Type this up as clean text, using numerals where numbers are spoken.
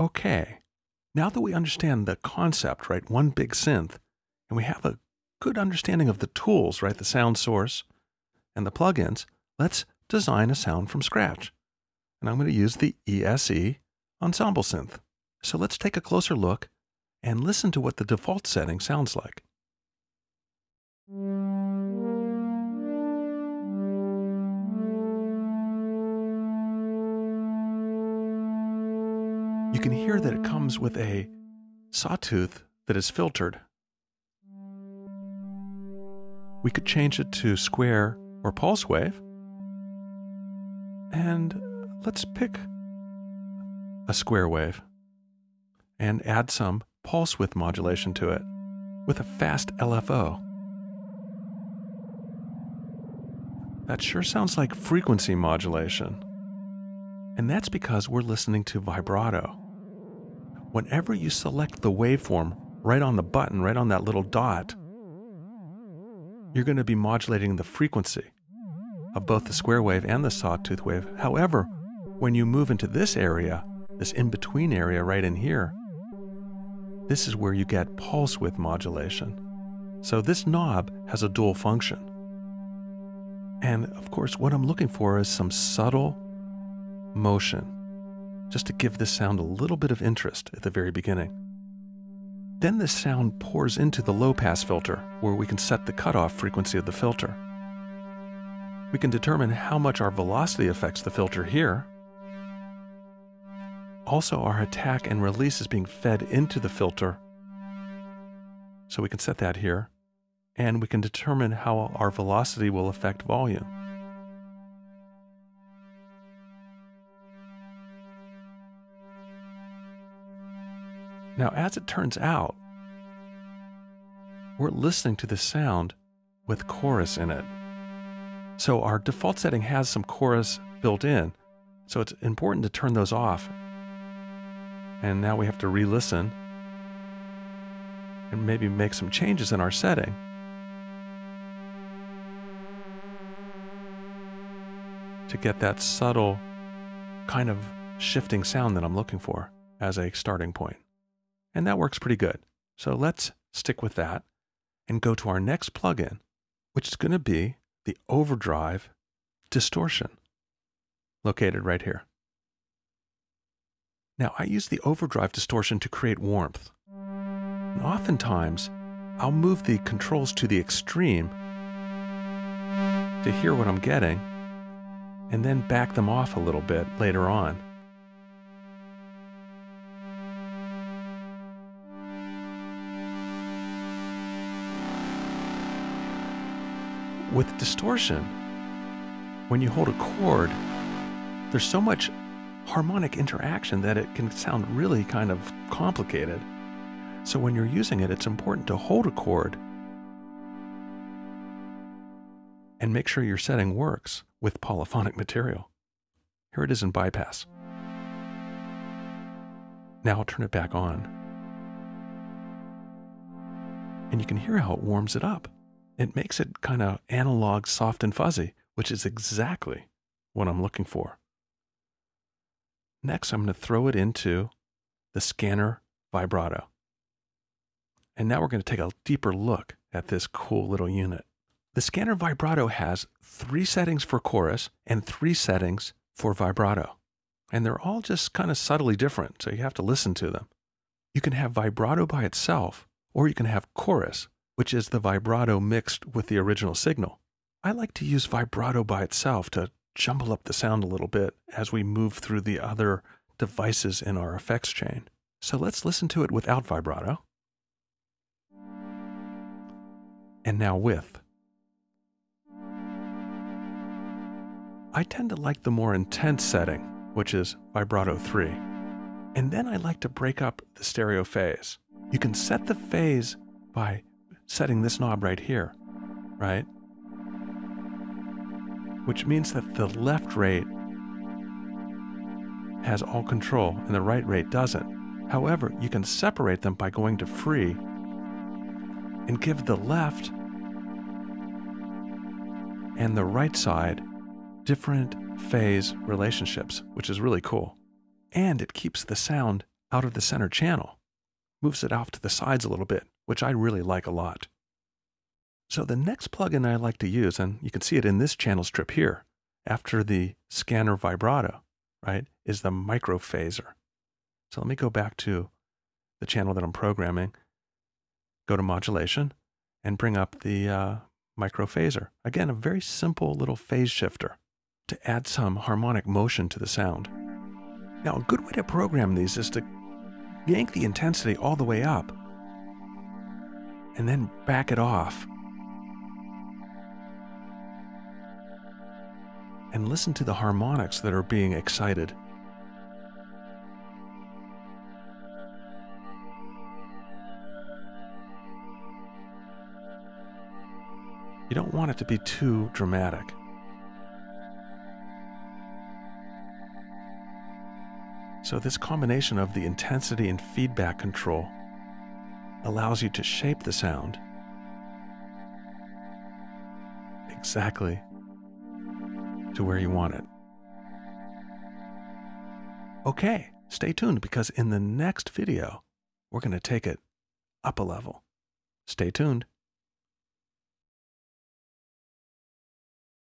Okay, now that we understand the concept, right, one big synth, and we have a good understanding of the tools, right, the sound source and the plugins, let's design a sound from scratch. And I'm going to use the ESE ensemble synth. So let's take a closer look and listen to what the default setting sounds like. You can hear that it comes with a sawtooth that is filtered. We could change it to square or pulse wave. And let's pick a square wave and add some pulse width modulation to it with a fast LFO. That sure sounds like frequency modulation. And that's because we're listening to vibrato. Whenever you select the waveform right on the button, right on that little dot, you're going to be modulating the frequency of both the square wave and the sawtooth wave. However, when you move into this area, this in-between area right in here, this is where you get pulse width modulation. So this knob has a dual function. And of course, what I'm looking for is some subtle motion, just to give this sound a little bit of interest at the very beginning. Then this sound pours into the low-pass filter, where we can set the cutoff frequency of the filter. We can determine how much our velocity affects the filter here. Also, our attack and release is being fed into the filter, so we can set that here. And we can determine how our velocity will affect volume. Now, as it turns out, we're listening to the sound with chorus in it. So our default setting has some chorus built in, so it's important to turn those off. And now we have to re-listen and maybe make some changes in our setting. To get that subtle kind of shifting sound that I'm looking for as a starting point. And that works pretty good. So let's stick with that and go to our next plugin, which is going to be the Overdrive Distortion, located right here. Now, I use the Overdrive Distortion to create warmth. And oftentimes, I'll move the controls to the extreme to hear what I'm getting, and then back them off a little bit later on. With distortion, when you hold a chord, there's so much harmonic interaction that it can sound really kind of complicated. So when you're using it, it's important to hold a chord and make sure your setting works with polyphonic material. Here it is in bypass. Now I'll turn it back on. And you can hear how it warms it up. It makes it kind of analog, soft and fuzzy, which is exactly what I'm looking for. Next, I'm going to throw it into the scanner vibrato. And now we're going to take a deeper look at this cool little unit. The scanner vibrato has 3 settings for chorus and 3 settings for vibrato. And they're all just kind of subtly different, so you have to listen to them. You can have vibrato by itself, or you can have chorus, which is the vibrato mixed with the original signal. I like to use vibrato by itself to jumble up the sound a little bit as we move through the other devices in our effects chain. So let's listen to it without vibrato. And now with. I tend to like the more intense setting, which is vibrato 3. And then I like to break up the stereo phase. You can set the phase by setting this knob right here, right? Which means that the left rate has all control and the right rate doesn't. However, you can separate them by going to free and give the left and the right side different phase relationships, which is really cool. And it keeps the sound out of the center channel, moves it off to the sides a little bit, which I really like a lot. So the next plugin I like to use, and you can see it in this channel strip here, after the scanner vibrato, right, is the microphaser. So let me go back to the channel that I'm programming, go to modulation, and bring up the microphaser. Again, a very simple little phase shifter to add some harmonic motion to the sound. Now, a good way to program these is to yank the intensity all the way up and then back it off. And listen to the harmonics that are being excited. You don't want it to be too dramatic. So this combination of the intensity and feedback control allows you to shape the sound exactly to where you want it. Okay, stay tuned because in the next video, we're going to take it up a level. Stay tuned.